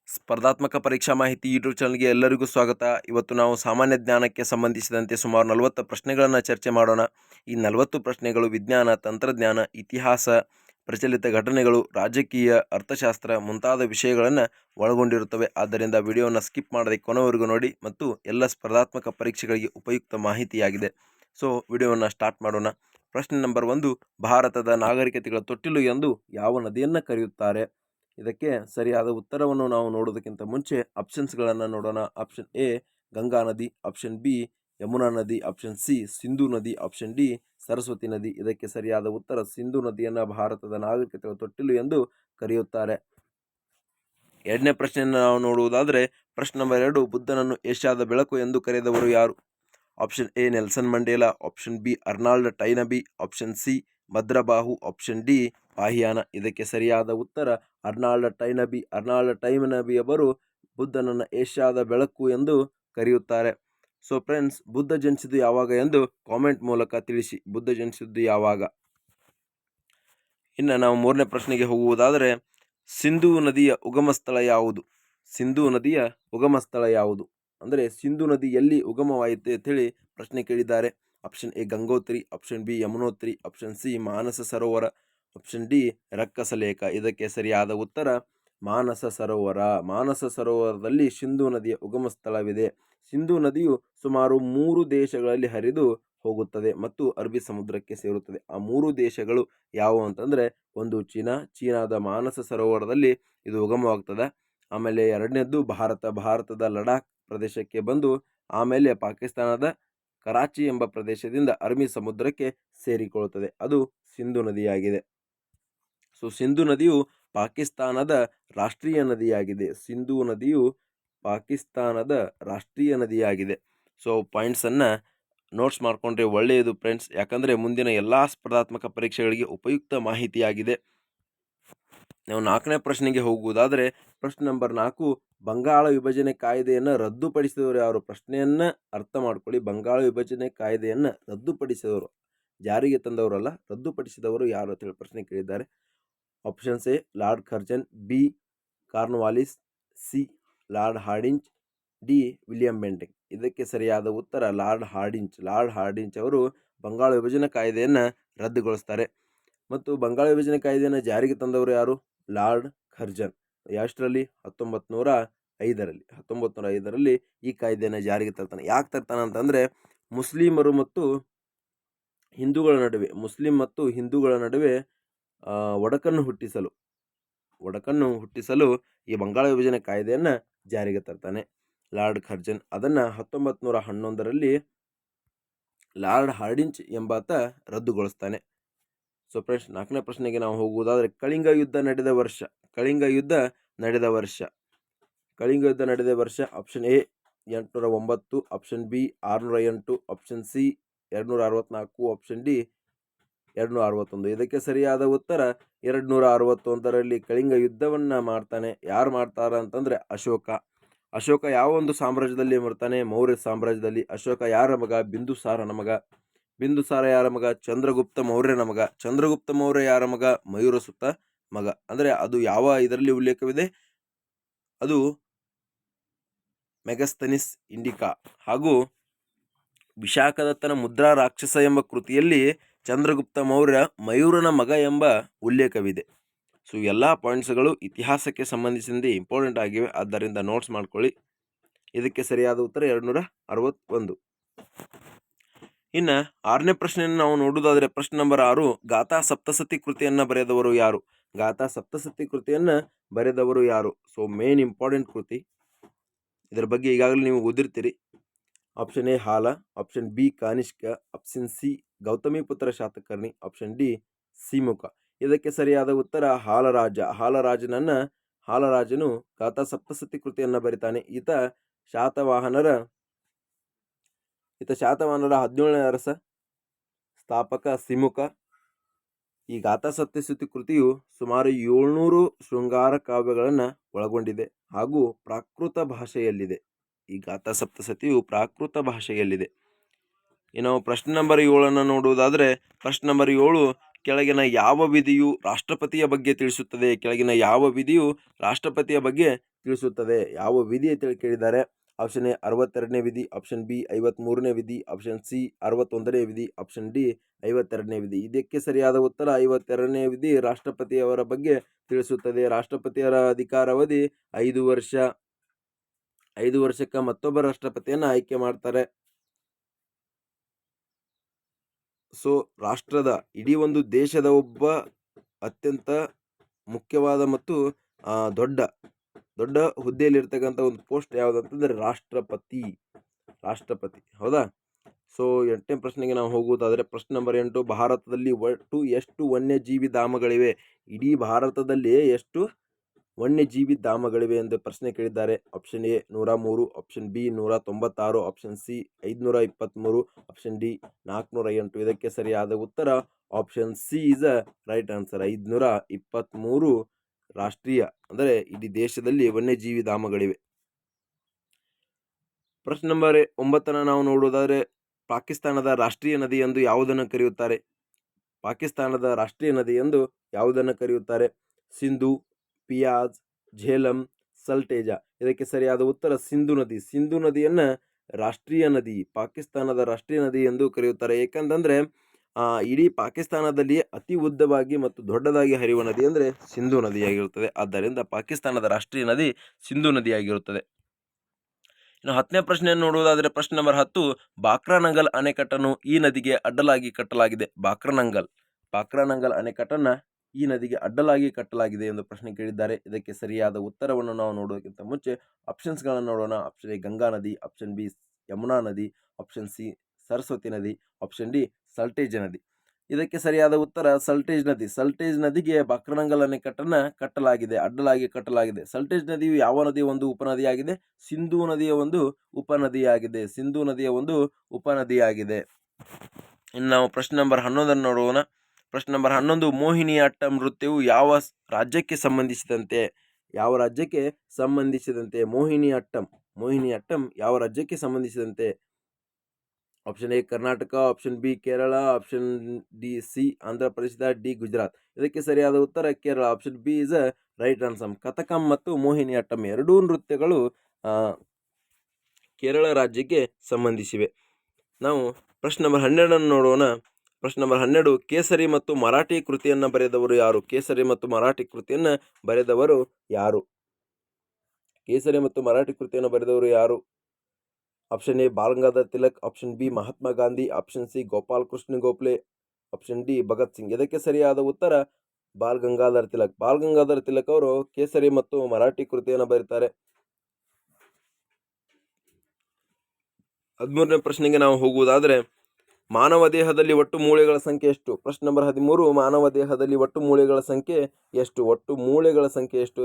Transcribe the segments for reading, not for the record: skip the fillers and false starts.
ಸ್ಪರ್ಧಾತ್ಮಕ ಪರೀಕ್ಷಾ ಮಾಹಿತಿ ಯೂಟ್ಯೂಬ್ ಚಾನಲ್ಗೆ ಎಲ್ಲರಿಗೂ ಸ್ವಾಗತ. ಇವತ್ತು ನಾವು ಸಾಮಾನ್ಯ ಜ್ಞಾನಕ್ಕೆ ಸಂಬಂಧಿಸಿದಂತೆ ಸುಮಾರು 40 ಪ್ರಶ್ನೆಗಳನ್ನು ಚರ್ಚೆ ಮಾಡೋಣ. ಈ 40 ಪ್ರಶ್ನೆಗಳು ವಿಜ್ಞಾನ, ತಂತ್ರಜ್ಞಾನ, ಇತಿಹಾಸ, ಪ್ರಚಲಿತ ಘಟನೆಗಳು, ರಾಜಕೀಯ, ಅರ್ಥಶಾಸ್ತ್ರ ಮುಂತಾದ ವಿಷಯಗಳನ್ನು ಒಳಗೊಂಡಿರುತ್ತವೆ. ಆದ್ದರಿಂದ ವಿಡಿಯೋನ ಸ್ಕಿಪ್ ಮಾಡದೆ ಕೊನೆವರೆಗೂ ನೋಡಿ ಮತ್ತು ಎಲ್ಲ ಸ್ಪರ್ಧಾತ್ಮಕ ಪರೀಕ್ಷೆಗಳಿಗೆ ಉಪಯುಕ್ತ ಮಾಹಿತಿಯಾಗಿದೆ. ಸೊ ವಿಡಿಯೋವನ್ನು ಸ್ಟಾರ್ಟ್ ಮಾಡೋಣ. ಪ್ರಶ್ನೆ ನಂಬರ್ 1, ಭಾರತದ ನಾಗರಿಕತೆಗಳ ತೊಟ್ಟಿಲು ಎಂದು ಯಾವ ನದಿಯನ್ನು ಕರೆಯುತ್ತಾರೆ? ಇದಕ್ಕೆ ಸರಿಯಾದ ಉತ್ತರವನ್ನು ನಾವು ನೋಡೋದಕ್ಕಿಂತ ಮುಂಚೆ ಆಪ್ಷನ್ಸ್ಗಳನ್ನು ನೋಡೋಣ. ಆಪ್ಷನ್ ಎ ಗಂಗಾ ನದಿ, ಆಪ್ಷನ್ ಬಿ ಯಮುನಾ ನದಿ, ಆಪ್ಷನ್ ಸಿ ಸಿಂಧೂ ನದಿ, ಆಪ್ಷನ್ ಡಿ ಸರಸ್ವತಿ ನದಿ. ಇದಕ್ಕೆ ಸರಿಯಾದ ಉತ್ತರ ಸಿಂಧೂ ನದಿಯನ್ನು ಭಾರತದ ನಾಗರಿಕತೆಗಳ ತೊಟ್ಟಿಲು ಎಂದು ಕರೆಯುತ್ತಾರೆ. ಎರಡನೇ ಪ್ರಶ್ನೆಯನ್ನು ನಾವು ನೋಡುವುದಾದರೆ ಪ್ರಶ್ನೆ ನಂಬರ್ 2, ಬುದ್ಧನನ್ನು ಏಷ್ಯಾದ ಬೆಳಕು ಎಂದು ಕರೆದವರು ಯಾರು? Option A Nelson Mandela, option B Arnold Toynbee, option C Bhadrabahu, option D Fahien. ಇದಕ್ಕೆ ಸರಿಯಾದ ಉತ್ತರ ಅರ್ನಾಲ್ಡ್ ಟೈನಬಿ. ಅರ್ನಾಲ್ಡ್ ಟೈನಬಿ ಅವರು ಬುದ್ಧನನ್ನು ಏಷ್ಯಾದ ಬೆಳಕು ಎಂದು ಕರೆಯುತ್ತಾರೆ. ಸೊ ಫ್ರೆಂಡ್ಸ್, ಬುದ್ಧ ಜನಿಸಿದ್ದು ಯಾವಾಗ ಎಂದು ಕಾಮೆಂಟ್ ಮೂಲಕ ತಿಳಿಸಿ. ಬುದ್ಧ ಜನಿಸಿದ್ದು ಯಾವಾಗ? ಇನ್ನು ನಾವು ಮೂರನೇ ಪ್ರಶ್ನೆಗೆ ಹೋಗುವುದಾದರೆ ಸಿಂಧೂ ನದಿಯ ಉಗಮ ಸ್ಥಳ ಯಾವುದು? ಸಿಂಧೂ ನದಿಯ ಉಗಮ ಸ್ಥಳ ಯಾವುದು ಅಂದರೆ ಸಿಂಧೂ ನದಿ ಎಲ್ಲಿ ಉಗಮವಾಯಿತು ಅಂತೇಳಿ ಪ್ರಶ್ನೆ ಕೇಳಿದ್ದಾರೆ. Option A Gangotri, option B Yamunotri, option C Manasa Sarovar, option D ರಕ್ಕಸಲೇಖ. ಇದಕ್ಕೆ ಸರಿಯಾದ ಉತ್ತರ ಮಾನಸ ಸರೋವರ. ಮಾನಸ ಸರೋವರದಲ್ಲಿ ಸಿಂಧೂ ನದಿಯ ಉಗಮ ಸ್ಥಳವಿದೆ. ಸಿಂಧೂ ನದಿಯು ಸುಮಾರು 3 ದೇಶಗಳಲ್ಲಿ ಹರಿದು ಹೋಗುತ್ತದೆ ಮತ್ತು ಅರಬ್ಬಿ ಸಮುದ್ರಕ್ಕೆ ಸೇರುತ್ತದೆ. ಆ 3 ದೇಶಗಳು ಯಾವುವು ಅಂತಂದರೆ, ಒಂದು ಚೀನಾದ ಮಾನಸ ಸರೋವರದಲ್ಲಿ ಇದು ಉಗಮವಾಗ್ತದೆ. ಆಮೇಲೆ ಎರಡನೇದ್ದು ಭಾರತದ ಲಡಾಖ್ ಪ್ರದೇಶಕ್ಕೆ ಬಂದು ಆಮೇಲೆ ಪಾಕಿಸ್ತಾನದ ಕರಾಚಿ ಎಂಬ ಪ್ರದೇಶದಿಂದ ಅರಬ್ಬಿ ಸಮುದ್ರಕ್ಕೆ ಸೇರಿಕೊಳ್ಳುತ್ತದೆ. ಅದು ಸಿಂಧೂ ನದಿಯಾಗಿದೆ. ಸೊ ಸಿಂಧೂ ನದಿಯು ಪಾಕಿಸ್ತಾನದ ರಾಷ್ಟ್ರೀಯ ನದಿಯಾಗಿದೆ. ಸಿಂಧೂ ನದಿಯು ಪಾಕಿಸ್ತಾನದ ರಾಷ್ಟ್ರೀಯ ನದಿಯಾಗಿದೆ. ಸೊ ಪಾಯಿಂಟ್ಸನ್ನು ನೋಟ್ಸ್ ಮಾಡಿಕೊಂಡ್ರೆ ಒಳ್ಳೆಯದು ಫ್ರೆಂಡ್ಸ್, ಯಾಕಂದರೆ ಮುಂದಿನ ಎಲ್ಲ ಸ್ಪರ್ಧಾತ್ಮಕ ಪರೀಕ್ಷೆಗಳಿಗೆ ಉಪಯುಕ್ತ ಮಾಹಿತಿಯಾಗಿದೆ. ನಾವು 4ನೇ ಪ್ರಶ್ನೆಗೆ ಹೋಗುವುದಾದರೆ ಪ್ರಶ್ನೆ ನಂಬರ್ 4, ಬಂಗಾಳ ವಿಭಜನೆ ಕಾಯ್ದೆಯನ್ನು ರದ್ದುಪಡಿಸಿದವರು ಯಾರು? ಪ್ರಶ್ನೆಯನ್ನು ಅರ್ಥ ಮಾಡ್ಕೊಳ್ಳಿ. ಬಂಗಾಳ ವಿಭಜನೆ ಕಾಯ್ದೆಯನ್ನು ರದ್ದುಪಡಿಸಿದವರು, ಜಾರಿಗೆ ತಂದವರಲ್ಲ, ರದ್ದುಪಡಿಸಿದವರು ಯಾರು ಅಂತೇಳಿ ಪ್ರಶ್ನೆ ಕೇಳಿದ್ದಾರೆ. Options A lord Curzon, B Cornwallis, C lord Hardinge, D William Bentinck. ಇದಕ್ಕೆ ಸರಿಯಾದ ಉತ್ತರ ಲಾರ್ಡ್ ಹಾರ್ಡಿಂಜ್. ಲಾರ್ಡ್ ಹಾರ್ಡಿಂಜ್ ಅವರು ಬಂಗಾಳ ವಿಭಜನೆ ಕಾಯ್ದೆಯನ್ನು ರದ್ದುಗೊಳಿಸ್ತಾರೆ. ಮತ್ತು ಬಂಗಾಳ ವಿಭಜನೆ ಕಾಯ್ದೆಯನ್ನು ಜಾರಿಗೆ ತಂದವರು ಯಾರು? Lord Curzon. ಎಷ್ಟರಲ್ಲಿ? 1905ರಲ್ಲಿ ಈ ಕಾಯ್ದೆಯನ್ನು ಜಾರಿಗೆ ತರ್ತಾನೆ. ಯಾಕೆ ತರ್ತಾನೆ ಅಂತಂದರೆ, ಮುಸ್ಲಿಂ ಮತ್ತು ಹಿಂದೂಗಳ ನಡುವೆ ಒಡಕನ್ನು ಹುಟ್ಟಿಸಲು ಈ ಬಂಗಾಳ ವಿಭಜನೆ ಕಾಯ್ದೆಯನ್ನು ಜಾರಿಗೆ ತರ್ತಾನೆ ಲಾರ್ಡ್ ಕರ್ಜನ್. ಅದನ್ನು 1911ರಲ್ಲಿ ಲಾರ್ಡ್ ಹಾರ್ಡಿಂಜ್ ಎಂಬಾತ ರದ್ದುಗೊಳಿಸ್ತಾನೆ. ಸೊ ಫ್ರೆಂಡ್ಸ್, 4ನೇ ಪ್ರಶ್ನೆಗೆ ನಾವು ಹೋಗುವುದಾದರೆ ಕಳಿಂಗ ಯುದ್ಧ ನಡೆದ ವರ್ಷ. Option A 809, option B 608, option C 264, option D 261. ಇದಕ್ಕೆ ಸರಿಯಾದ ಉತ್ತರ 261ರಲ್ಲಿ ಕಳಿಂಗ ಯುದ್ಧವನ್ನು ಮಾಡ್ತಾನೆ. ಯಾರು ಮಾಡ್ತಾರ ಅಂತಂದರೆ ಅಶೋಕ ಯಾವ ಒಂದು ಸಾಮ್ರಾಜ್ಯದಲ್ಲಿ ಮಾಡ್ತಾನೆ? ಮೌರ್ಯ ಸಾಮ್ರಾಜ್ಯದಲ್ಲಿ. ಅಶೋಕ ಯಾರ ಮಗ? ಬಿಂದುಸಾರನ ಮಗ. ಬಿಂದುಸಾರ ಯಾರ ಮಗ? ಚಂದ್ರಗುಪ್ತ ಮೌರ್ಯನ ಮಗ. ಚಂದ್ರಗುಪ್ತ ಮೌರ್ಯ ಯಾರ ಮಗ? ಮಯೂರಸುತ ಮಗ. ಅಂದರೆ ಅದು ಯಾವ ಇದರಲ್ಲಿ ಉಲ್ಲೇಖವಿದೆ? ಅದು ಮೆಗಸ್ತನಿಸ್ ಇಂಡಿಕಾ ಹಾಗೂ ವಿಶಾಖದತ್ತನ ಮುದ್ರಾ ರಾಕ್ಷಸ ಎಂಬ ಕೃತಿಯಲ್ಲಿ ಚಂದ್ರಗುಪ್ತ ಮೌರ್ಯ ಮಯೂರನ ಮಗ ಎಂಬ ಉಲ್ಲೇಖವಿದೆ. ಸೊ ಎಲ್ಲ ಪಾಯಿಂಟ್ಸ್ಗಳು ಇತಿಹಾಸಕ್ಕೆ ಸಂಬಂಧಿಸಿದಂತೆ ಇಂಪಾರ್ಟೆಂಟ್ ಆಗಿವೆ, ಆದ್ದರಿಂದ ನೋಟ್ಸ್ ಮಾಡ್ಕೊಳ್ಳಿ. ಇದಕ್ಕೆ ಸರಿಯಾದ ಉತ್ತರ 261. ಇನ್ನು 6ನೇ ಪ್ರಶ್ನೆಯನ್ನು ನಾವು ನೋಡುವುದಾದರೆ ಪ್ರಶ್ನೆ ನಂಬರ್ 6, ಗಾಥಾ ಸಪ್ತಸತಿ ಕೃತಿಯನ್ನು ಬರೆದವರು ಯಾರು? ಗಾಥಾ ಸಪ್ತಸತಿ ಕೃತಿಯನ್ನು ಬರೆದವರು ಯಾರು? ಸೊ ಮೇನ್ ಇಂಪಾರ್ಟೆಂಟ್ ಕೃತಿ, ಇದರ ಬಗ್ಗೆ ಈಗಾಗಲೇ ನೀವು ಓದಿರ್ತೀರಿ. Option A Hala, option B Kanishka, option C Gautamiputra Satakarni, option D Simuka. ಇದಕ್ಕೆ ಸರಿಯಾದ ಉತ್ತರ ಹಾಲರಾಜ. ಹಾಲರಾಜನು ಗಾಥಾ ಸಪ್ತಸತಿ ಕೃತಿಯನ್ನು ಬರಿತಾನೆ. ಈತ ಶಾತವಾಹನರ 17ನೇ ಅರಸ, ಸ್ಥಾಪಕ ಸಿಮುಖ. ಈ ಗಾಥಾ ಸಪ್ತಸತಿ ಕೃತಿಯು ಸುಮಾರು 700 ಶೃಂಗಾರ ಕಾವ್ಯಗಳನ್ನು ಒಳಗೊಂಡಿದೆ ಹಾಗೂ ಪ್ರಾಕೃತ ಭಾಷೆಯಲ್ಲಿದೆ. ಈ ಗಾಥಾ ಸಪ್ತಸತಿಯು ಪ್ರಾಕೃತ ಭಾಷೆಯಲ್ಲಿದೆ. ಇನ್ನು ಪ್ರಶ್ನೆ ನಂಬರ್ 7 ನೋಡುವುದಾದರೆ ಪ್ರಶ್ನೆ ನಂಬರ್ 7, ಕೆಳಗಿನ ಯಾವ ವಿಧಿಯು ರಾಷ್ಟ್ರಪತಿಯ ಬಗ್ಗೆ ತಿಳಿಸುತ್ತದೆ? ಕೆಳಗಿನ ಯಾವ ವಿಧಿಯು ರಾಷ್ಟ್ರಪತಿಯ ಬಗ್ಗೆ ತಿಳಿಸುತ್ತದೆ? ಯಾವ ವಿಧಿ ಅಂತ ಕೇಳಿದ್ದಾರೆ. ಆಪ್ಷನ್ ಎ 62ನೇ ವಿಧಿ, ಆಪ್ಷನ್ ಬಿ 53ನೇ ವಿಧಿ, ಆಪ್ಷನ್ ಸಿ 61ನೇ ವಿಧಿ, ಆಪ್ಷನ್ ಡಿ 52ನೇ ವಿಧಿ. ಇದಕ್ಕೆ ಸರಿಯಾದ ಉತ್ತರ 52ನೇ ವಿಧಿ ರಾಷ್ಟ್ರಪತಿಯವರ ಬಗ್ಗೆ ತಿಳಿಸುತ್ತದೆ. ರಾಷ್ಟ್ರಪತಿಯವರ ಅಧಿಕಾರಾವಧಿ 5 ವರ್ಷ. 5 ವರ್ಷಕ್ಕೆ ಮತ್ತೊಬ್ಬ ರಾಷ್ಟ್ರಪತಿಯನ್ನು ಆಯ್ಕೆ ಮಾಡ್ತಾರೆ. ಸೊ ರಾಷ್ಟ್ರದ ಇಡೀ ಒಂದು ದೇಶದ ಒಬ್ಬ ಅತ್ಯಂತ ಮುಖ್ಯವಾದ ಮತ್ತು ದೊಡ್ಡ ಹುದ್ದೆಯಲ್ಲಿರ್ತಕ್ಕಂಥ ಒಂದು ಪೋಸ್ಟ್ ಯಾವುದಂತಂದ್ರೆ ರಾಷ್ಟ್ರಪತಿ. ಹೌದಾ? ಸೊ 8ನೇ ಪ್ರಶ್ನೆಗೆ ನಾವು ಹೋಗುವುದಾದರೆ ಪ್ರಶ್ನೆ ನಂಬರ್ 8, ಭಾರತದಲ್ಲಿ ಒಟ್ಟು ಎಷ್ಟು ವನ್ಯಜೀವಿ ಧಾಮಗಳಿವೆ? ಇಡೀ ಭಾರತದಲ್ಲಿ ಎಷ್ಟು ವನ್ಯಜೀವಿ ಧಾಮಗಳಿವೆ ಎಂದು ಪ್ರಶ್ನೆ ಕೇಳಿದ್ದಾರೆ. Option A 103, option B 196, option C 523, option D 408. ಇದಕ್ಕೆ ಸರಿಯಾದ ಉತ್ತರ option C is a right answer. 523 ರಾಷ್ಟ್ರೀಯ ಅಂದರೆ ಇಡೀ ದೇಶದಲ್ಲಿ ವನ್ಯಜೀವಿ ಧಾಮಗಳಿವೆ. ಪ್ರಶ್ನೆ ನಂಬರ್ 9 ನಾವು ನೋಡುವುದಾದರೆ ಪಾಕಿಸ್ತಾನದ ರಾಷ್ಟ್ರೀಯ ನದಿ ಎಂದು ಯಾವುದನ್ನು ಕರೆಯುತ್ತಾರೆ? ಪಾಕಿಸ್ತಾನದ ರಾಷ್ಟ್ರೀಯ ನದಿ ಎಂದು ಯಾವುದನ್ನು ಕರೆಯುತ್ತಾರೆ? ಸಿಂಧು, ಪಿಯಾಜ್, ಝೇಲಂ, ಸಲ್ಟೇಜಾ. ಇದಕ್ಕೆ ಸರಿಯಾದ ಉತ್ತರ ಸಿಂಧು ನದಿ. ಸಿಂಧು ನದಿಯನ್ನು ರಾಷ್ಟ್ರೀಯ ನದಿ, ಪಾಕಿಸ್ತಾನದ ರಾಷ್ಟ್ರೀಯ ನದಿ ಎಂದು ಕರೆಯುತ್ತಾರೆ. ಏಕೆಂತಂದರೆ ಇಡೀ ಪಾಕಿಸ್ತಾನದಲ್ಲಿ ಅತಿ ಉದ್ದವಾಗಿ ಮತ್ತು ದೊಡ್ಡದಾಗಿ ಹರಿಯುವ ನದಿ ಅಂದರೆ ಸಿಂಧು ನದಿಯಾಗಿರುತ್ತದೆ. ಆದ್ದರಿಂದ ಪಾಕಿಸ್ತಾನದ ರಾಷ್ಟ್ರೀಯ ನದಿ ಸಿಂಧು ನದಿಯಾಗಿರುತ್ತದೆ. ಇನ್ನು 10ನೇ ಪ್ರಶ್ನೆಯನ್ನು ನೋಡುವುದಾದರೆ ಪ್ರಶ್ನೆ ನಂಬರ್ 10, ಬಾಕ್ರಾನಂಗಲ್ ಅಣೆಕಟ್ಟನ್ನು ಈ ನದಿಗೆ ಅಡ್ಡಲಾಗಿ ಕಟ್ಟಲಾಗಿದೆ. ಬಾಕ್ರಾನಂಗಲ್ ಅಣೆಕಟ್ಟನ್ನು ಈ ನದಿಗೆ ಅಡ್ಡಲಾಗಿ ಕಟ್ಟಲಾಗಿದೆ ಎಂದು ಪ್ರಶ್ನೆ ಕೇಳಿದ್ದಾರೆ. ಇದಕ್ಕೆ ಸರಿಯಾದ ಉತ್ತರವನ್ನು ನಾವು ನೋಡೋದಕ್ಕಿಂತ ಮುಂಚೆ ಆಪ್ಷನ್ಸ್ಗಳನ್ನು ನೋಡೋಣ. ಆಪ್ಷನ್ ಎ ಗಂಗಾ ನದಿ, ಆಪ್ಷನ್ ಬಿ ಯಮುನಾ ನದಿ, ಆಪ್ಷನ್ ಸಿ ಸರಸ್ವತಿ ನದಿ, ಆಪ್ಷನ್ ಡಿ ಸಲ್ಟೇಜ್ ನದಿ. ಇದಕ್ಕೆ ಸರಿಯಾದ ಉತ್ತರ ಸಲ್ಟೇಜ್ ನದಿ. ಸಲ್ಟೇಜ್ ನದಿಗೆ ಬಾಕ್ರಾನಂಗಲ್ ಅಣೆಕಟ್ಟನ್ನು ಕಟ್ಟಲಾಗಿದೆ, ಅಡ್ಡಲಾಗಿ ಕಟ್ಟಲಾಗಿದೆ. ಸಲ್ಟೇಜ್ ನದಿಯು ಯಾವ ನದಿಯ ಒಂದು ಉಪನದಿಯಾಗಿದೆ? ಸಿಂಧೂ ನದಿಯ ಒಂದು ಉಪನದಿಯಾಗಿದೆ. ಇನ್ನು ನಾವು ಪ್ರಶ್ನೆ ನಂಬರ್ 11 ನೋಡೋಣ. ಪ್ರಶ್ನೆ ನಂಬರ್ 11, ಮೋಹಿನಿಯಾಟ್ಟಂ ನೃತ್ಯವು ಯಾವ ರಾಜ್ಯಕ್ಕೆ ಸಂಬಂಧಿಸಿದಂತೆ? ಮೋಹಿನಿಯಾಟ್ಟಂ ಯಾವ ರಾಜ್ಯಕ್ಕೆ ಸಂಬಂಧಿಸಿದಂತೆ? Option A Karnataka, option B Kerala, option D C Andhra Pradesh, D Gujarat. ಇದಕ್ಕೆ ಸರಿಯಾದ ಉತ್ತರ Kerala. Option B is a right answer. ಕಥಕಂ ಮತ್ತು ಮೋಹಿನಿಯಾಟ್ಟಂ ಎರಡೂ ನೃತ್ಯಗಳು ಕೇರಳ ರಾಜ್ಯಕ್ಕೆ ಸಂಬಂಧಿಸಿವೆ. ನಾವು ಪ್ರಶ್ನೆ ನಂಬರ್ 12 ನೋಡೋಣ. ಪ್ರಶ್ನೆ ನಂಬರ್ 12, ಕೇಸರಿ ಮತ್ತು ಮರಾಠಿ ಕೃತಿಯನ್ನು ಬರೆದವರು ಯಾರು? ಕೇಸರಿ ಮತ್ತು ಮರಾಠಿ ಕೃತಿಯನ್ನು ಬರೆದವರು ಯಾರು? Option A Bal Gangadhar Tilak, option B Mahatma Gandhi, option C Gopal Krishna Gokhale, option D Bhagat Singh. ಇದಕ್ಕೆ ಸರಿಯಾದ ಉತ್ತರ ಬಾಲ್ ಗಂಗಾಧರ್ ತಿಲಕ್ ಅವರು ಕೇಸರಿ ಮತ್ತು ಮರಾಠಿ ಕೃತಿಯನ್ನು ಬರೀತಾರೆ. 13ನೇ ಪ್ರಶ್ನೆಗೆ ನಾವು ಹೋಗುವುದಾದರೆ ಮಾನವ ದೇಹದಲ್ಲಿ ಒಟ್ಟು ಮೂಳೆಗಳ ಸಂಖ್ಯೆ ಎಷ್ಟು? ಪ್ರಶ್ನೆ ನಂಬರ್ 13, ಮಾನವ ದೇಹದಲ್ಲಿ ಒಟ್ಟು ಮೂಳೆಗಳ ಸಂಖ್ಯೆ ಎಷ್ಟು?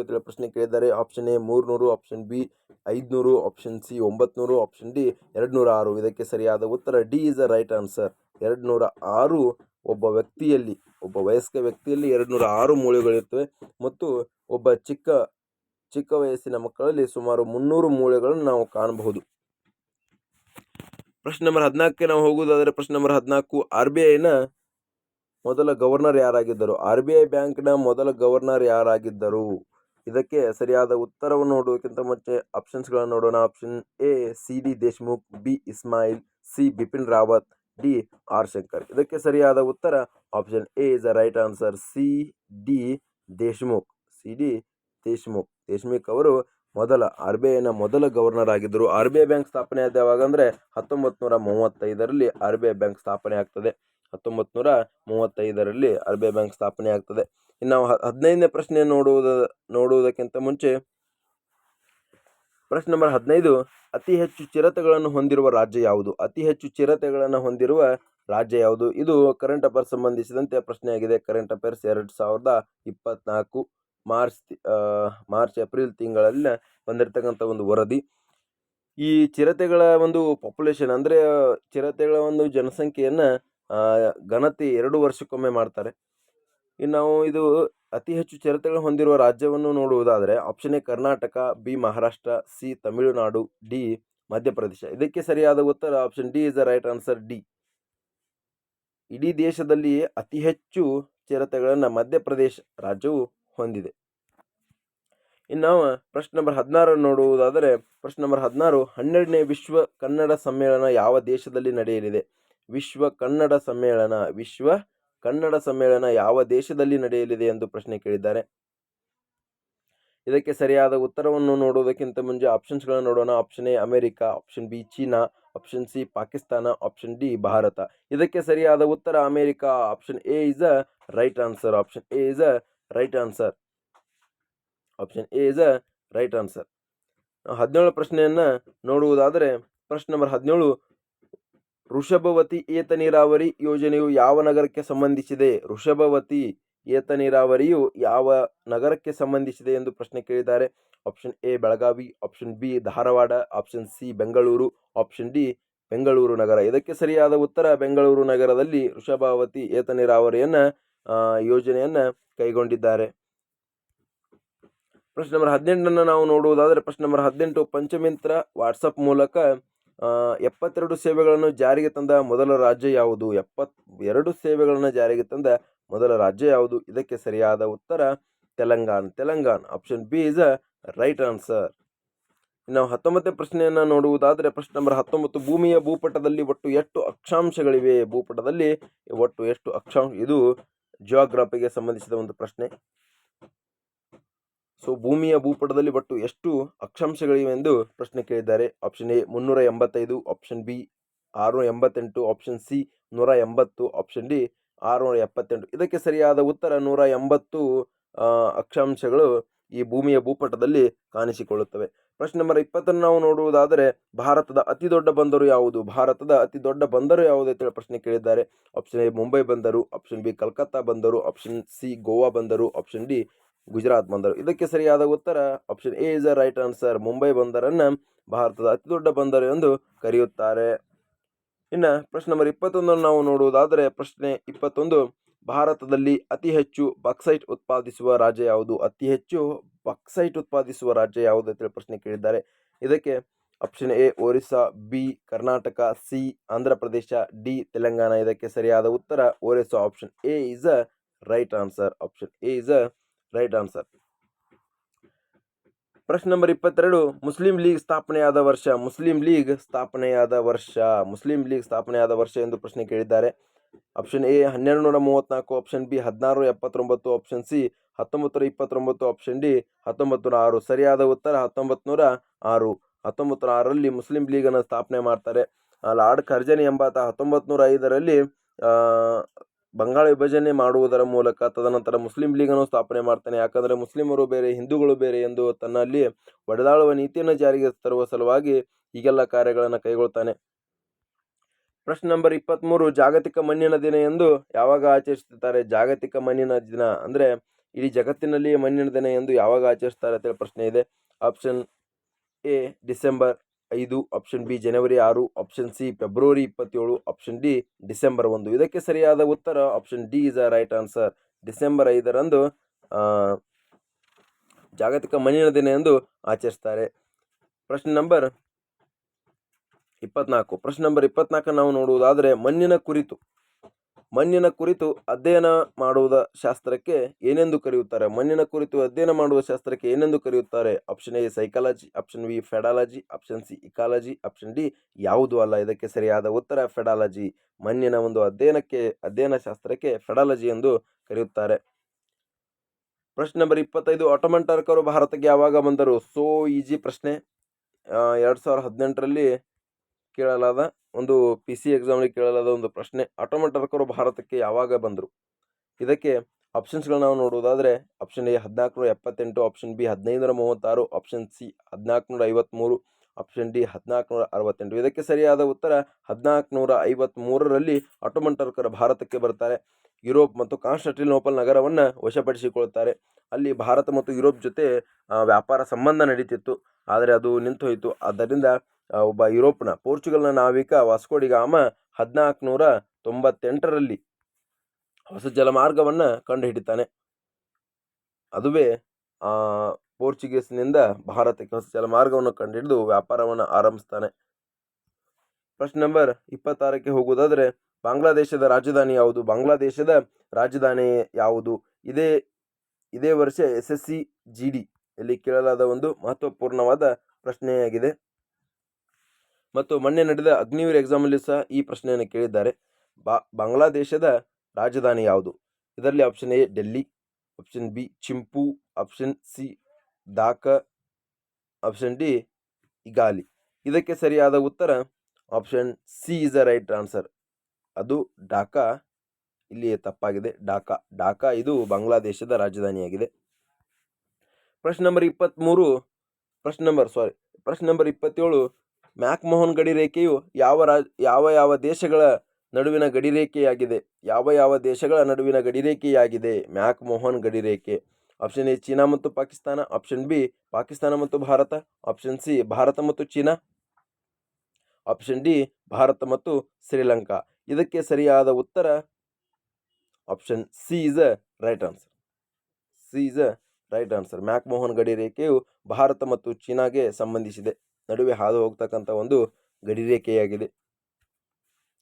ಅಂತ ಪ್ರಶ್ನೆ ಕೇಳಿದ್ದಾರೆ. Option A 300, option B 500, option C 900, option D 206. ಇದಕ್ಕೆ ಸರಿಯಾದ ಉತ್ತರ D is a right answer. 206 ಒಬ್ಬ ವಯಸ್ಕ ವ್ಯಕ್ತಿಯಲ್ಲಿ 206 ಮೂಳೆಗಳಿರ್ತವೆ ಮತ್ತು ಒಬ್ಬ ಚಿಕ್ಕ ವಯಸ್ಸಿನ ಮಕ್ಕಳಲ್ಲಿ ಸುಮಾರು 300 ಮೂಳೆಗಳನ್ನು ನಾವು ಕಾಣಬಹುದು. ಪ್ರಶ್ನೆ ನಂಬರ್ 14ಕ್ಕೆ ನಾವು ಹೋಗುವುದಾದರೆ ಪ್ರಶ್ನೆ ನಂಬರ್ 14, RBIನ ಮೊದಲ ಗವರ್ನರ್ ಯಾರಾಗಿದ್ದರು? RBI ಬ್ಯಾಂಕ್ನ ಮೊದಲ ಗವರ್ನರ್ ಯಾರಾಗಿದ್ದರು? ಇದಕ್ಕೆ ಸರಿಯಾದ ಉತ್ತರವನ್ನು ನೋಡುವುದಕ್ಕಿಂತ ಮುಂಚೆ ಆಪ್ಷನ್ಸ್ಗಳನ್ನು ನೋಡೋಣ. Option A CD Deshmukh, B Ismail, C Bipin Rawat, D R Shankar. ಇದಕ್ಕೆ ಸರಿಯಾದ ಉತ್ತರ option A is the right answer. CD Deshmukh ಅವರು RBIನ ಮೊದಲ ಗವರ್ನರ್ ಆಗಿದ್ದರು. RBI ಬ್ಯಾಂಕ್ ಸ್ಥಾಪನೆ ಆದ ಯಾವಾಗ ಅಂದರೆ 1935ರಲ್ಲಿ RBI ಬ್ಯಾಂಕ್ ಸ್ಥಾಪನೆ ಆಗ್ತದೆ. 1935ರಲ್ಲಿ RBI ಬ್ಯಾಂಕ್ ಸ್ಥಾಪನೆ ಆಗ್ತದೆ. ಇನ್ನು ನಾವು 15ನೇ ಪ್ರಶ್ನೆ ನೋಡುವುದಕ್ಕಿಂತ ಮುಂಚೆ ಪ್ರಶ್ನೆ ನಂಬರ್ 15, ಅತಿ ಹೆಚ್ಚು ಚಿರತೆಗಳನ್ನು ಹೊಂದಿರುವ ರಾಜ್ಯ ಯಾವುದು? ಇದು ಕರೆಂಟ್ ಅಫೇರ್ಸ್ ಸಂಬಂಧಿಸಿದಂತೆ ಪ್ರಶ್ನೆಯಾಗಿದೆ. ಕರೆಂಟ್ ಅಫೇರ್ಸ್ 2024 ಮಾರ್ಚ್ ಏಪ್ರಿಲ್ ತಿಂಗಳಲ್ಲಿ ಬಂದಿರತಕ್ಕಂಥ ಒಂದು ವರದಿ. ಈ ಚಿರತೆಗಳ ಒಂದು ಪಾಪ್ಯುಲೇಷನ್ ಅಂದರೆ ಚಿರತೆಗಳ ಒಂದು ಜನಸಂಖ್ಯೆಯನ್ನು ಗಣತಿ 2 ವರ್ಷಕ್ಕೊಮ್ಮೆ ಮಾಡ್ತಾರೆ. ಇನ್ನು ನಾವು ಇದು ಅತಿ ಹೆಚ್ಚು ಚಿರತೆಗಳು ಹೊಂದಿರುವ ರಾಜ್ಯವನ್ನು ನೋಡುವುದಾದರೆ option A Karnataka, B Maharashtra, C Tamil Nadu, D Madhya Pradesh. ಇದಕ್ಕೆ ಸರಿಯಾದ ಉತ್ತರ option D is the right answer, D. ಇಡೀ ದೇಶದಲ್ಲಿ ಅತಿ ಹೆಚ್ಚು ಚಿರತೆಗಳನ್ನು ಮಧ್ಯಪ್ರದೇಶ ರಾಜ್ಯವು ಹೊಂದಿದೆ. ಇನ್ನು ನಾವು ಪ್ರಶ್ನೆ ನಂಬರ್ 16 ನೋಡುವುದಾದರೆ, ಪ್ರಶ್ನೆ ನಂಬರ್ 16, 12ನೇ ವಿಶ್ವ ಕನ್ನಡ ಸಮ್ಮೇಳನ ಯಾವ ದೇಶದಲ್ಲಿ ನಡೆಯಲಿದೆ? ವಿಶ್ವ ಕನ್ನಡ ಸಮ್ಮೇಳನ ಯಾವ ದೇಶದಲ್ಲಿ ನಡೆಯಲಿದೆ ಎಂದು ಪ್ರಶ್ನೆ ಕೇಳಿದ್ದಾರೆ. ಇದಕ್ಕೆ ಸರಿಯಾದ ಉತ್ತರವನ್ನು ನೋಡುವುದಕ್ಕಿಂತ ಮುಂಚೆ ಆಪ್ಷನ್ಸ್ಗಳನ್ನು ನೋಡೋಣ. Option A America, option B China, option C Pakistan, option D Bharat. ಇದಕ್ಕೆ ಸರಿಯಾದ ಉತ್ತರ America. Option A is a right answer. Option A is a right answer. Option A is a right answer. 17 ಪ್ರಶ್ನೆಯನ್ನ ನೋಡುವುದಾದರೆ, ಪ್ರಶ್ನೆ ನಂಬರ್ 17, ವೃಷಭವತಿ ಏತ ನೀರಾವರಿ ಯೋಜನೆಯು ಯಾವ ನಗರಕ್ಕೆ ಸಂಬಂಧಿಸಿದೆ? ವೃಷಭವತಿ ಏತ ನೀರಾವರಿಯು ಯಾವ ನಗರಕ್ಕೆ ಸಂಬಂಧಿಸಿದೆ ಎಂದು ಪ್ರಶ್ನೆ ಕೇಳಿದ್ದಾರೆ. Option A Belagavi, option B Dharwad, option C Bengaluru, option D Bengaluru ನಗರ. ಇದಕ್ಕೆ ಸರಿಯಾದ ಉತ್ತರ ಬೆಂಗಳೂರು ನಗರದಲ್ಲಿ ವೃಷಭಾವತಿ ಏತ ನೀರಾವರಿಯನ್ನ ಯೋಜನೆಯನ್ನ ಕೈಗೊಂಡಿದ್ದಾರೆ. ಪ್ರಶ್ನೆ ನಂಬರ್ 18 ನಾವು ನೋಡುವುದಾದರೆ, ಪ್ರಶ್ನೆ ನಂಬರ್ 18, ಪಂಚಮಿಂತ್ರ ವಾಟ್ಸಪ್ ಮೂಲಕ 72 ಸೇವೆಗಳನ್ನು ಜಾರಿಗೆ ತಂದ ಮೊದಲ ರಾಜ್ಯ ಯಾವುದು? 72 ಸೇವೆಗಳನ್ನು ಜಾರಿಗೆ ತಂದ ಮೊದಲ ರಾಜ್ಯ ಯಾವುದು? ಇದಕ್ಕೆ ಸರಿಯಾದ ಉತ್ತರ Telangana. Option B is a right answer. ನಾವು 19ನೇ ಪ್ರಶ್ನೆಯನ್ನು ನೋಡುವುದಾದರೆ, ಪ್ರಶ್ನೆ ನಂಬರ್ 19, ಭೂಮಿಯ ಭೂಪಟದಲ್ಲಿ ಒಟ್ಟು ಎಷ್ಟು ಅಕ್ಷಾಂಶಗಳಿವೆ? ಭೂಪಟದಲ್ಲಿ ಒಟ್ಟು ಎಷ್ಟು ಅಕ್ಷಾಂಶ? ಇದು ಜಿಯೋಗ್ರಫಿಗೆ ಸಂಬಂಧಿಸಿದ ಒಂದು ಪ್ರಶ್ನೆ. ಭೂಮಿಯ ಭೂಪಟದಲ್ಲಿ ಒಟ್ಟು ಎಷ್ಟು ಅಕ್ಷಾಂಶಗಳಿವೆ ಎಂದು ಪ್ರಶ್ನೆ ಕೇಳಿದ್ದಾರೆ. Option A 385, option B 688, option C 180, option D 678. ಇದಕ್ಕೆ ಸರಿಯಾದ ಉತ್ತರ 180 ಅಕ್ಷಾಂಶಗಳು ಈ ಭೂಮಿಯ ಭೂಪಟದಲ್ಲಿ ಕಾಣಿಸಿಕೊಳ್ಳುತ್ತವೆ. ಪ್ರಶ್ನೆ ನಂಬರ್ 20 ನಾವು ನೋಡುವುದಾದರೆ, ಭಾರತದ ಅತಿ ದೊಡ್ಡ ಬಂದರು ಯಾವುದು? ಭಾರತದ ಅತಿ ದೊಡ್ಡ ಬಂದರು ಯಾವುದು ಅಂತ ಪ್ರಶ್ನೆ ಕೇಳಿದ್ದಾರೆ. ಆಪ್ಷನ್ ಎ ಮುಂಬೈ ಬಂದರು, ಆಪ್ಷನ್ ಬಿ ಕಲ್ಕತ್ತಾ ಬಂದರು, ಆಪ್ಷನ್ ಸಿ ಗೋವಾ ಬಂದರು, ಆಪ್ಷನ್ ಡಿ ಗುಜರಾತ್ ಬಂದರು. ಇದಕ್ಕೆ ಸರಿಯಾದ ಉತ್ತರ option A is a right answer. Mumbai ಬಂದರನ್ನ ಭಾರತದ ಅತಿ ದೊಡ್ಡ ಬಂದರು ಎಂದು ಕರೆಯುತ್ತಾರೆ. ಇನ್ನು ಪ್ರಶ್ನೆ ನಂಬರ್ 21 ನಾವು ನೋಡುವುದಾದರೆ, ಪ್ರಶ್ನೆ 21, ಭಾರತದಲ್ಲಿ ಅತಿ ಹೆಚ್ಚು ಬಾಕ್ಸೈಟ್ ಉತ್ಪಾದಿಸುವ ರಾಜ್ಯ ಯಾವುದು? ಅತಿ ಹೆಚ್ಚು ಬಾಕ್ಸೈಟ್ ಉತ್ಪಾದಿಸುವ ರಾಜ್ಯ ಯಾವುದು ಅಂತ ಪ್ರಶ್ನೆ ಕೇಳಿದ್ದಾರೆ. ಇದಕ್ಕೆ option A Orissa, B Karnataka, C Andhra Pradesh, D Telangana. ಇದಕ್ಕೆ ಸರಿಯಾದ ಉತ್ತರ Orissa. Option A is a right answer. Option A is a right answer. ಪ್ರಶ್ನೆ ನಂಬರ್ 22, ಮುಸ್ಲಿಂ ಲೀಗ್ ಸ್ಥಾಪನೆಯಾದ ವರ್ಷ? ಮುಸ್ಲಿಂ ಲೀಗ್ ಸ್ಥಾಪನೆಯಾದ ವರ್ಷ ಎಂದು ಪ್ರಶ್ನೆ ಕೇಳಿದ್ದಾರೆ. Option A 1234, option B 1679, option C 1929, option D 1906. ಸರಿಯಾದ ಉತ್ತರ 1906. 1906ರಲ್ಲಿ ಮುಸ್ಲಿಂ ಲೀಗನ್ನು ಸ್ಥಾಪನೆ ಮಾಡ್ತಾರೆ. ಲಾರ್ಡ್ ಕರ್ಜನ್ ಎಂಬಾತ 1905ರಲ್ಲಿ ಬಂಗಾಳ ವಿಭಜನೆ ಮಾಡುವುದರ ಮೂಲಕ ತದನಂತರ ಮುಸ್ಲಿಂ ಲೀಗನ್ನು ಸ್ಥಾಪನೆ ಮಾಡ್ತಾನೆ. ಯಾಕಂದರೆ ಮುಸ್ಲಿಮರು ಬೇರೆ, ಹಿಂದೂಗಳು ಬೇರೆ ಎಂದು ತನ್ನಲ್ಲಿ ಒಡೆದಾಳುವ ನೀತಿಯನ್ನು ಜಾರಿಗೆ ತರುವ ಸಲುವಾಗಿ ಹೀಗೆಲ್ಲ ಕಾರ್ಯಗಳನ್ನು ಕೈಗೊಳ್ತಾನೆ. ಪ್ರಶ್ನೆ ನಂಬರ್ 23, ಜಾಗತಿಕ ಮಣ್ಣಿನ ದಿನ ಎಂದು ಯಾವಾಗ ಆಚರಿಸುತ್ತಾರೆ? ಜಾಗತಿಕ ಮಣ್ಣಿನ ದಿನ ಅಂದರೆ ಇಡೀ ಜಗತ್ತಿನಲ್ಲಿ ಮಣ್ಣಿನ ದಿನ ಎಂದು ಯಾವಾಗ ಆಚರಿಸ್ತಾರೆ ಅಂತೇಳಿ ಪ್ರಶ್ನೆ ಇದೆ. Option A December 5, option B ಜನವರಿ 6, ಆಪ್ಷನ್ ಸಿ ಫೆಬ್ರವರಿ 27, ಆಪ್ಷನ್ ಡಿ ಡಿಸೆಂಬರ್ 1. ಇದಕ್ಕೆ ಸರಿಯಾದ ಉತ್ತರ option D is a right answer. December 5ರಂದು ಜಾಗತಿಕ ಮಣ್ಣಿನ ದಿನ ಎಂದು ಆಚರಿಸ್ತಾರೆ. ಪ್ರಶ್ನೆ ನಂಬರ್ 24 ನಾವು ನೋಡುವುದಾದರೆ, ಮಣ್ಣಿನ ಕುರಿತು ಅಧ್ಯಯನ ಮಾಡುವ ಶಾಸ್ತ್ರಕ್ಕೆ ಏನೆಂದು ಕರೆಯುತ್ತಾರೆ? ಮಣ್ಣಿನ ಕುರಿತು ಅಧ್ಯಯನ ಮಾಡುವ ಶಾಸ್ತ್ರಕ್ಕೆ ಏನೆಂದು ಕರೆಯುತ್ತಾರೆ? Option A psychology, option B pedology, option C ecology, option D ಯಾವುದೂ ಅಲ್ಲ. ಇದಕ್ಕೆ ಸರಿಯಾದ ಉತ್ತರ ಫೆಡಾಲಜಿ. ಮಣ್ಣಿನ ಒಂದು ಅಧ್ಯಯನ ಶಾಸ್ತ್ರಕ್ಕೆ ಫೆಡಾಲಜಿ ಎಂದು ಕರೆಯುತ್ತಾರೆ. ಪ್ರಶ್ನೆ ನಂಬರ್ 25, ಆಟೋಮನ್ ಟರ್ಕರು ಭಾರತಕ್ಕೆ ಯಾವಾಗ ಬಂದರು? ಸೋ ಈಜಿ ಪ್ರಶ್ನೆ. 2018ರಲ್ಲಿ ಕೇಳಲಾದ ಒಂದು PC ಎಕ್ಸಾಮ್ನಲ್ಲಿ ಕೇಳಲಾದ ಒಂದು ಪ್ರಶ್ನೆ. ಆಟೋಮನ್ ಟರ್ಕರು ಭಾರತಕ್ಕೆ ಯಾವಾಗ ಬಂದರು? ಇದಕ್ಕೆ ಆಪ್ಷನ್ಸ್ಗಳನ್ನ ನಾವು ನೋಡುವುದಾದರೆ, option A 1478, option B 1536, option C 1453, option D 1468. ಇದಕ್ಕೆ ಸರಿಯಾದ ಉತ್ತರ 1453ರಲ್ಲಿ ಆಟೋಮನ್ ಟರ್ಕರು ಭಾರತಕ್ಕೆ ಬರ್ತಾರೆ. ಯುರೋಪ್ ಮತ್ತು ಕಾನ್ಸ್ಟಾಂಟಿನೋಪಲ್ ನಗರವನ್ನು ವಶಪಡಿಸಿಕೊಳ್ಳುತ್ತಾರೆ. ಅಲ್ಲಿ ಭಾರತ ಮತ್ತು ಯುರೋಪ್ ಜೊತೆ ವ್ಯಾಪಾರ ಸಂಬಂಧ ನಡೀತಿತ್ತು, ಆದರೆ ಅದು ನಿಂತು ಹೋಯಿತು. ಆದ್ದರಿಂದ ಒಬ್ಬ ಯುರೋಪ್ನ ಪೋರ್ಚುಗಲ್ನ ನಾವಿಕ ವಾಸ್ಕೋ ಡಿ ಗಾಮ 1498ರಲ್ಲಿ ಹೊಸ ಜಲಮಾರ್ಗವನ್ನು ಕಂಡುಹಿಡಿತಾನೆ. ಅದುವೇ ಪೋರ್ಚುಗೀಸ್ನಿಂದ ಭಾರತಕ್ಕೆ ಹೊಸ ಜಲಮಾರ್ಗವನ್ನು ಕಂಡುಹಿಡಿದು ವ್ಯಾಪಾರವನ್ನು ಆರಂಭಿಸ್ತಾನೆ. ಪ್ರಶ್ನೆ ನಂಬರ್ 26ಕ್ಕೆ ಹೋಗುವುದಾದರೆ, ಬಾಂಗ್ಲಾದೇಶದ ರಾಜಧಾನಿ ಯಾವುದು? ಬಾಂಗ್ಲಾದೇಶದ ರಾಜಧಾನಿ ಯಾವುದು? ಇದೇ ವರ್ಷ SSC GD ಇಲ್ಲಿ ಕೇಳಲಾದ ಒಂದು ಮಹತ್ವಪೂರ್ಣವಾದ ಪ್ರಶ್ನೆಯಾಗಿದೆ. ಮತ್ತು ಮೊನ್ನೆ ನಡೆದ ಅಗ್ನಿವೀರ್ ಎಕ್ಸಾಮಲ್ಲಿ ಸಹ ಈ ಪ್ರಶ್ನೆಯನ್ನು ಕೇಳಿದ್ದಾರೆ. ಬಾಂಗ್ಲಾದೇಶದ ರಾಜಧಾನಿ ಯಾವುದು? ಇದರಲ್ಲಿ option A Delhi, option B Thimphu, option C Dhaka, option D Kigali. ಇದಕ್ಕೆ ಸರಿಯಾದ ಉತ್ತರ option C is the right answer. ಅದು ಢಾಕಾ. ಇಲ್ಲಿ ತಪ್ಪಾಗಿದೆ. ಢಾಕಾ ಇದು ಬಾಂಗ್ಲಾದೇಶದ ರಾಜಧಾನಿಯಾಗಿದೆ. ಪ್ರಶ್ನೆ ನಂಬರ್ 27, ಮ್ಯಾಕ್-ಮೋಹನ್ ಗಡಿ ರೇಖೆಯು ಯಾವ ದೇಶಗಳ ನಡುವಿನ ಗಡಿರೇಖೆಯಾಗಿದೆ? ಯಾವ ದೇಶಗಳ ನಡುವಿನ ಗಡಿರೇಖೆಯಾಗಿದೆ ಮ್ಯಾಕ್-ಮೋಹನ್ ಗಡಿ ರೇಖೆ? ಆಪ್ಷನ್ ಎ ಚೀನಾ ಮತ್ತು ಪಾಕಿಸ್ತಾನ, ಆಪ್ಷನ್ ಬಿ ಪಾಕಿಸ್ತಾನ ಮತ್ತು ಭಾರತ, ಆಪ್ಷನ್ ಸಿ ಭಾರತ ಮತ್ತು ಚೀನಾ, ಆಪ್ಷನ್ ಡಿ ಭಾರತ ಮತ್ತು ಶ್ರೀಲಂಕಾ. ಇದಕ್ಕೆ ಸರಿಯಾದ ಉತ್ತರ option C is the right answer. McMahon ಗಡಿ ರೇಖೆಯು ಭಾರತ ಮತ್ತು ಚೀನಾಗೆ ಸಂಬಂಧಿಸಿದೆ. ನಡುವೆ ಹಾದು ಹೋಗ್ತಕ್ಕಂಥ ಒಂದು ಗಡಿರೇಖೆಯಾಗಿದೆ.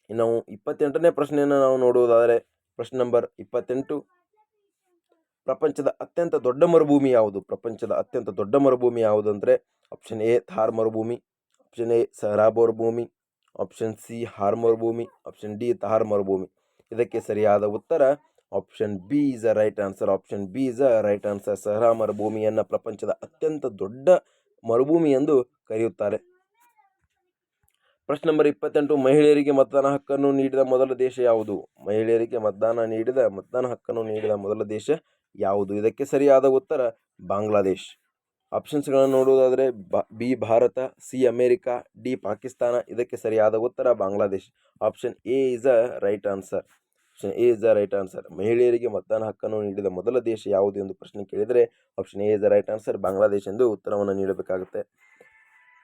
ಇನ್ನು 28ನೇ ಪ್ರಶ್ನೆಯನ್ನು ನಾವು ನೋಡುವುದಾದರೆ, ಪ್ರಶ್ನೆ ನಂಬರ್ 28, ಪ್ರಪಂಚದ ಅತ್ಯಂತ ದೊಡ್ಡ ಮರುಭೂಮಿ ಯಾವುದು? ಅಂದರೆ ಆಪ್ಷನ್ ಎ ಥಾರ್ ಮರುಭೂಮಿ, ಆಪ್ಷನ್ ಎ ಸಹರಾ ಮರುಭೂಮಿ, ಆಪ್ಷನ್ ಸಿ ಹಾರ್ ಮರುಭೂಮಿ, ಆಪ್ಷನ್ ಡಿ ಥಾರ್ ಮರುಭೂಮಿ. ಇದಕ್ಕೆ ಸರಿಯಾದ ಉತ್ತರ option B is the right answer. Sahara ಮರುಭೂಮಿಯನ್ನು ಪ್ರಪಂಚದ ಅತ್ಯಂತ ದೊಡ್ಡ ಮರುಭೂಮಿ ಎಂದು ಕರೆಯುತ್ತಾರೆ. ಪ್ರಶ್ನೆ ನಂಬರ್ 28, ಮಹಿಳೆಯರಿಗೆ ಮತದಾನ ಹಕ್ಕನ್ನು ನೀಡಿದ ಮೊದಲ ದೇಶ ಯಾವುದು? ಮತದಾನ ಹಕ್ಕನ್ನು ನೀಡಿದ ಮೊದಲ ದೇಶ ಯಾವುದು? ಇದಕ್ಕೆ ಸರಿಯಾದ ಉತ್ತರ ಬಾಂಗ್ಲಾದೇಶ್. ಆಪ್ಷನ್ಸ್ಗಳನ್ನು ನೋಡುವುದಾದರೆ B Bharat, C America, D Pakistan. ಇದಕ್ಕೆ ಸರಿಯಾದ ಉತ್ತರ Bangladesh. Option A is the right answer. ಮಹಿಳೆಯರಿಗೆ ಮತದಾನ ಹಕ್ಕನ್ನು ನೀಡಿದ ಮೊದಲ ದೇಶ ಯಾವುದು ಎಂದು ಪ್ರಶ್ನೆ ಕೇಳಿದರೆ option A is the right answer, Bangladesh ಎಂದು ಉತ್ತರವನ್ನು ನೀಡಬೇಕಾಗುತ್ತೆ.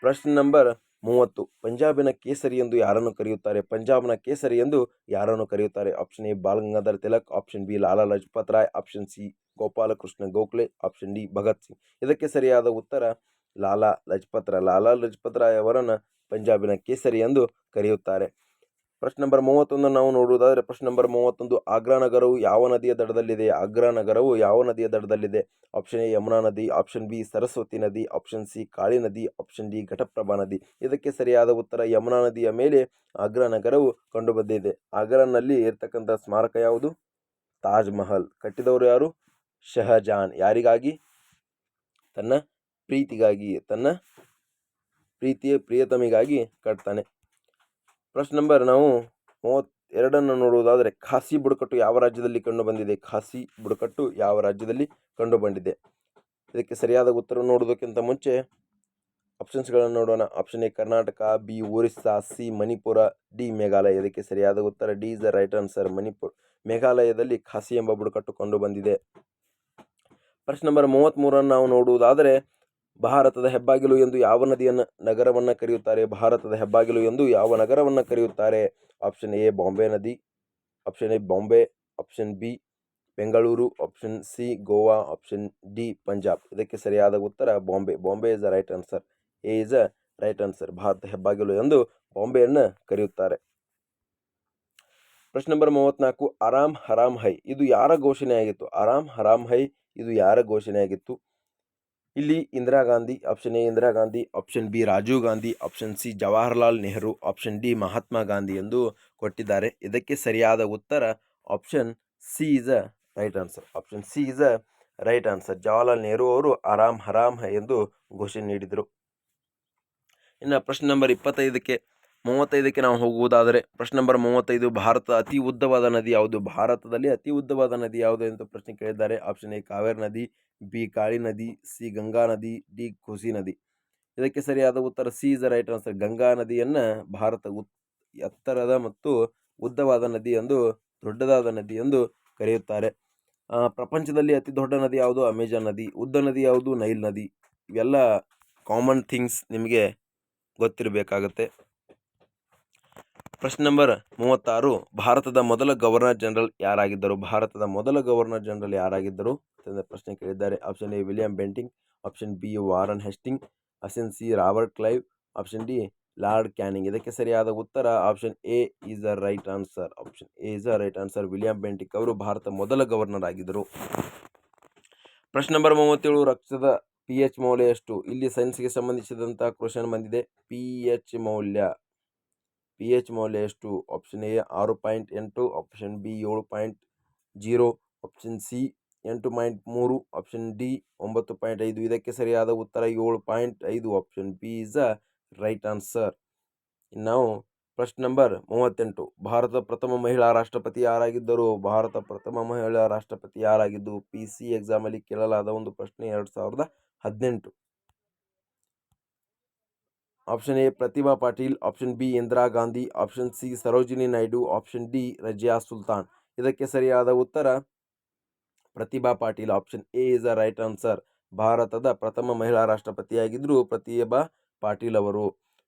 ಪ್ರಶ್ನೆ ನಂಬರ್ 30, ಪಂಜಾಬಿನ ಕೇಸರಿ ಎಂದು ಯಾರನ್ನು ಕರೆಯುತ್ತಾರೆ? Option A Bal Gangadhar Tilak, option B Lala Lajpat Rai, option C Gopal Krishna Gokhale, option D Bhagat Singh. ಇದಕ್ಕೆ ಸರಿಯಾದ ಉತ್ತರ ಲಾಲಾ ಲಜಪತ್ ರಾಯ್ ಅವರನ್ನು ಪಂಜಾಬಿನ ಕೇಸರಿ ಎಂದು ಕರೆಯುತ್ತಾರೆ. ಪ್ರಶ್ನೆ ನಂಬರ್ 31 ನಾವು ನೋಡುವುದಾದರೆ, ಪ್ರಶ್ನೆ ನಂಬರ್ 31, ಆಗ್ರಾ ನಗರವು ಯಾವ ನದಿಯ ದಡದಲ್ಲಿದೆ? ಆಪ್ಷನ್ ಎ ಯಮುನಾ ನದಿ, ಆಪ್ಷನ್ ಬಿ ಸರಸ್ವತಿ ನದಿ, ಆಪ್ಷನ್ ಸಿ ಕಾಳಿ ನದಿ, ಆಪ್ಷನ್ ಡಿ ಘಟಪ್ರಭಾ ನದಿ. ಇದಕ್ಕೆ ಸರಿಯಾದ ಉತ್ತರ ಯಮುನಾ ನದಿಯ ಮೇಲೆ ಆಗ್ರಾ ನಗರವು ಕಂಡುಬಂದಿದೆ. ಆಗ್ರಾನಲ್ಲಿ ಇರತಕ್ಕಂಥ ಸ್ಮಾರಕ ಯಾವುದು? ತಾಜ್ ಮಹಲ್. ಕಟ್ಟಿದವರು ಯಾರು? ಶಹಜಾನ್. ಯಾರಿಗಾಗಿ? ತನ್ನ ಪ್ರಿಯತಮಿಗಾಗಿ ಕಟ್ತಾನೆ. ಪ್ರಶ್ನೆ ನಂಬರ್ ನಾವು 32 ನೋಡುವುದಾದರೆ, ಖಾಸಿ ಬುಡಕಟ್ಟು ಯಾವ ರಾಜ್ಯದಲ್ಲಿ ಕಂಡುಬಂದಿದೆ? ಇದಕ್ಕೆ ಸರಿಯಾದ ಉತ್ತರ ನೋಡುವುದಕ್ಕಿಂತ ಮುಂಚೆ ಆಪ್ಷನ್ಸ್ಗಳನ್ನು ನೋಡೋಣ. Option A Karnataka, B Orissa, C Manipur, D Meghalaya. ಇದಕ್ಕೆ ಸರಿಯಾದ ಉತ್ತರ D is the right answer, ಮೇಘಾಲಯದಲ್ಲಿ ಖಾಸಿ ಎಂಬ ಬುಡಕಟ್ಟು ಕಂಡುಬಂದಿದೆ. ಪ್ರಶ್ನೆ ನಂಬರ್ 33 ನಾವು ನೋಡುವುದಾದರೆ, ಭಾರತದ ಹೆಬ್ಬಾಗಿಲು ಎಂದು ಯಾವ ನಗರವನ್ನು ಕರೆಯುತ್ತಾರೆ? ಆಪ್ಷನ್ ಎ ಬಾಂಬೆ ನದಿ, option A Bombay, option B Bengaluru, option C Goa, option D Punjab. ಇದಕ್ಕೆ ಸರಿಯಾದ ಉತ್ತರ Bombay is the right answer. A is the right answer. Bharat ಹೆಬ್ಬಾಗಿಲು ಎಂದು ಬಾಂಬೆಯನ್ನು ಕರೆಯುತ್ತಾರೆ. ಪ್ರಶ್ನೆ ನಂಬರ್ 34, ಆರಾಮ್ ಹರಾಮ್ ಹೈ ಇದು ಯಾರ ಘೋಷಣೆಯಾಗಿತ್ತು? ಇಲ್ಲಿ Indira Gandhi, option A Indira Gandhi, option B Rajiv Gandhi, option C Jawaharlal Nehru, option D Mahatma Gandhi ಎಂದು ಕೊಟ್ಟಿದ್ದಾರೆ. ಇದಕ್ಕೆ ಸರಿಯಾದ ಉತ್ತರ option C is the right answer. Jawaharlal Nehru ಅವರು ಆರಾಮ್ ಹರಾಮ್ ಹೈ ಎಂದು ಘೋಷಣೆ ನೀಡಿದರು. ಇನ್ನು ಪ್ರಶ್ನೆ ನಂಬರ್ 35ಕ್ಕೆ ನಾವು ಹೋಗುವುದಾದರೆ, ಪ್ರಶ್ನೆ ನಂಬರ್ 35, ಭಾರತದ ಅತಿ ಉದ್ದವಾದ ನದಿ ಯಾವುದು? ಭಾರತದಲ್ಲಿ ಅತಿ ಉದ್ದವಾದ ನದಿ ಯಾವುದು ಎಂದು ಪ್ರಶ್ನೆ ಕೇಳಿದ್ದಾರೆ. ಆಪ್ಷನ್ ಎ ಕಾವೇರಿ ನದಿ, ಬಿ ಕಾಳಿ ನದಿ, ಸಿ ಗಂಗಾ ನದಿ, ಡಿ ಕೋಸಿ ನದಿ. ಇದಕ್ಕೆ ಸರಿಯಾದ ಉತ್ತರ C is the right answer. Ganga ನದಿಯನ್ನು ಭಾರತ ಎತ್ತರದ ಮತ್ತು ಉದ್ದವಾದ ನದಿ ಎಂದು, ದೊಡ್ಡದಾದ ನದಿ ಎಂದು ಕರೆಯುತ್ತಾರೆ. ಪ್ರಪಂಚದಲ್ಲಿ ಅತಿ ದೊಡ್ಡ ನದಿ ಯಾವುದು? ಅಮೆಜಾನ್ ನದಿ. ಉದ್ದ ನದಿ ಯಾವುದು? ನೈಲ್ ನದಿ. ಇವೆಲ್ಲ ಕಾಮನ್ ಥಿಂಗ್ಸ್ ನಿಮಗೆ ಗೊತ್ತಿರಬೇಕಾಗುತ್ತೆ. ಪ್ರಶ್ನೆ ನಂಬರ್ 36, ಭಾರತದ ಮೊದಲ ಗವರ್ನರ್ ಜನರಲ್ ಯಾರಾಗಿದ್ದರು? ಪ್ರಶ್ನೆ ಕೇಳಿದ್ದಾರೆ. Option A William Bentinck, option B Warren Hastings, option C Robert Clive, option D lord canning. ಇದಕ್ಕೆ ಸರಿಯಾದ ಉತ್ತರ option A is the right answer. Option A is the right answer. William Bentinck ಅವರು ಭಾರತ ಮೊದಲ governor ಆಗಿದ್ದರು. ಪ್ರಶ್ನೆ number 37, ರಕ್ತದ pH ಮೌಲ್ಯ ಎಷ್ಟು? ಇಲ್ಲಿ ಸೈನ್ಸ್ಗೆ ಸಂಬಂಧಿಸಿದಂಥ ಕ್ವಶನ್ ಬಂದಿದೆ. pH ಮೌಲ್ಯ ಎಷ್ಟು? Option A 6.8, option B 7.0, option C 8.3, option D 9.5. ಇದಕ್ಕೆ ಸರಿಯಾದ ಉತ್ತರ 7.5. Option B is the right answer. ನಾವು ಪ್ರಶ್ನೆ ನಂಬರ್ 38, ಭಾರತದ ಪ್ರಥಮ ಮಹಿಳಾ ರಾಷ್ಟ್ರಪತಿ ಯಾರಾಗಿದ್ದರು? ಭಾರತ ಪ್ರಥಮ ಮಹಿಳಾ ರಾಷ್ಟ್ರಪತಿ ಯಾರಾಗಿದ್ದು? PC ಎಕ್ಸಾಮಲ್ಲಿ ಕೇಳಲಾದ ಒಂದು ಪ್ರಶ್ನೆ 2018. Option A Pratibha Patil, option B Indira Gandhi, option C Sarojini Naidu, option D Razia Sultan. ಇದಕ್ಕೆ ಸರಿಯಾದ ಉತ್ತರ Pratibha Patil. Option A is the right answer. ಭಾರತದ ಪ್ರಥಮ ಮಹಿಳಾ ರಾಷ್ಟ್ರಪತಿಯಾಗಿದ್ದರು ಪ್ರತಿಭಾ ಪಾಟೀಲ್ ಅವರು.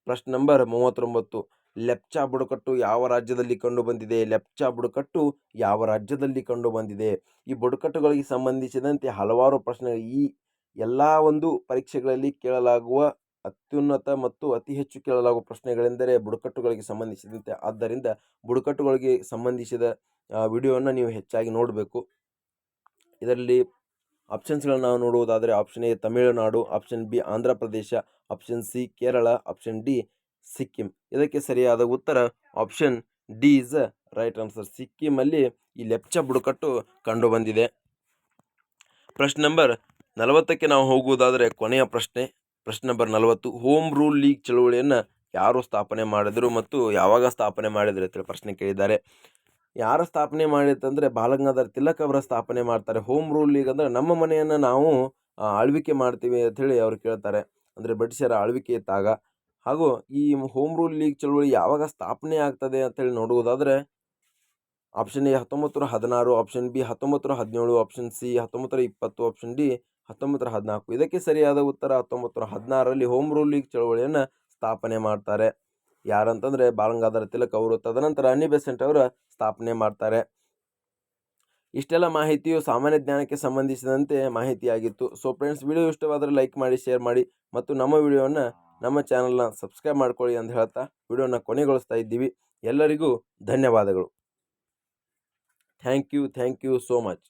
ಪ್ರಶ್ನೆ ನಂಬರ್ 39, ಲೆಪ್ಚಾ ಬುಡಕಟ್ಟು ಯಾವ ರಾಜ್ಯದಲ್ಲಿ ಕಂಡು ಬಂದಿದೆ? ಲೆಪ್ಚಾ ಬುಡಕಟ್ಟು ಯಾವ ರಾಜ್ಯದಲ್ಲಿ ಕಂಡು ಬಂದಿದೆ? ಈ ಬುಡಕಟ್ಟುಗಳಿಗೆ ಸಂಬಂಧಿಸಿದಂತೆ ಹಲವಾರು ಪ್ರಶ್ನೆಗಳು ಈ ಎಲ್ಲ ಒಂದು ಪರೀಕ್ಷೆಗಳಲ್ಲಿ ಕೇಳಲಾಗುವ ಅತ್ಯುನ್ನತ ಮತ್ತು ಅತಿ ಹೆಚ್ಚು ಕೇಳಲಾಗುವ ಪ್ರಶ್ನೆಗಳೆಂದರೆ ಬುಡಕಟ್ಟುಗಳಿಗೆ ಸಂಬಂಧಿಸಿದಂತೆ. ಆದ್ದರಿಂದ ಬುಡಕಟ್ಟುಗಳಿಗೆ ಸಂಬಂಧಿಸಿದ ವಿಡಿಯೋವನ್ನು ನೀವು ಹೆಚ್ಚಾಗಿ ನೋಡಬೇಕು. ಇದರಲ್ಲಿ ಆಪ್ಷನ್ಸ್ಗಳನ್ನು ನಾವು ನೋಡುವುದಾದರೆ option A Tamil Nadu, option B Andhra Pradesh, option C Kerala, option D Sikkim. ಇದಕ್ಕೆ ಸರಿಯಾದ ಉತ್ತರ option D is right answer. ಸಿಕ್ಕಿಮಲ್ಲಿ ಈ ಲೆಪ್ಚಾ ಬುಡಕಟ್ಟು ಕಂಡು ಬಂದಿದೆ. ಪ್ರಶ್ನೆ ನಂಬರ್ 40ಕ್ಕೆ ನಾವು ಹೋಗುವುದಾದರೆ ಕೊನೆಯ ಪ್ರಶ್ನೆ ನಂಬರ್ 40, ಹೋಮ್ ರೂಲ್ ಲೀಗ್ ಚಳುವಳಿಯನ್ನು ಯಾರು ಸ್ಥಾಪನೆ ಮಾಡಿದರು ಮತ್ತು ಯಾವಾಗ ಸ್ಥಾಪನೆ ಮಾಡಿದ್ರು ಅಂತ ಪ್ರಶ್ನೆ ಕೇಳಿದ್ದಾರೆ. ಯಾರು ಸ್ಥಾಪನೆ ಮಾಡಿತ್ತಂದರೆ ಬಾಲಗಂಗಾಧರ ತಿಲಕ್ ಅವರ ಸ್ಥಾಪನೆ ಮಾಡ್ತಾರೆ. ಹೋಮ್ ರೂಲ್ ಲೀಗ್ ಅಂದರೆ ನಮ್ಮ ಮನೆಯನ್ನು ನಾವು ಆಳ್ವಿಕೆ ಮಾಡ್ತೀವಿ ಅಂಥೇಳಿ ಅವ್ರು ಕೇಳ್ತಾರೆ. ಅಂದರೆ ಬ್ರಿಟಿಷರ ಆಳ್ವಿಕೆ ಇದ್ದಾಗ. ಹಾಗೂ ಈ ಹೋಮ್ ರೂಲ್ ಲೀಗ್ ಚಳುವಳಿ ಯಾವಾಗ ಸ್ಥಾಪನೆ ಆಗ್ತದೆ ಅಂತೇಳಿ ನೋಡುವುದಾದರೆ option A 1916, option B 1917, option C 1920, option D 1914. ಇದಕ್ಕೆ ಸರಿಯಾದ ಉತ್ತರ 1916ರಲ್ಲಿ ಹೋಮ್ ರೂಲ್ ಲೀಗ್ ಚಳುವಳಿಯನ್ನು ಸ್ಥಾಪನೆ ಮಾಡ್ತಾರೆ. ಯಾರಂತಂದರೆ ಬಾಲಗಂಗಾಧರ ತಿಲಕ್ ಅವರು. ತದನಂತರ ಅನ್ನಿ ಬೆಸೆಂಟ್ ಅವರ ಸ್ಥಾಪನೆ ಮಾಡ್ತಾರೆ. ಇಷ್ಟೆಲ್ಲ ಮಾಹಿತಿಯು ಸಾಮಾನ್ಯ ಜ್ಞಾನಕ್ಕೆ ಸಂಬಂಧಿಸಿದಂತೆ ಮಾಹಿತಿಯಾಗಿತ್ತು. ಸೊ ಫ್ರೆಂಡ್ಸ್, ವಿಡಿಯೋ ಇಷ್ಟವಾದರೆ ಲೈಕ್ ಮಾಡಿ, ಶೇರ್ ಮಾಡಿ ಮತ್ತು ನಮ್ಮ ವಿಡಿಯೋವನ್ನು ನಮ್ಮ ಚಾನಲ್ನ ಸಬ್ಸ್ಕ್ರೈಬ್ ಮಾಡ್ಕೊಳ್ಳಿ ಅಂತ ಹೇಳ್ತಾ ವಿಡಿಯೋನ ಕೊನೆಗೊಳಿಸ್ತಾ ಇದ್ದೀವಿ. ಎಲ್ಲರಿಗೂ ಧನ್ಯವಾದಗಳು. Thank you so much.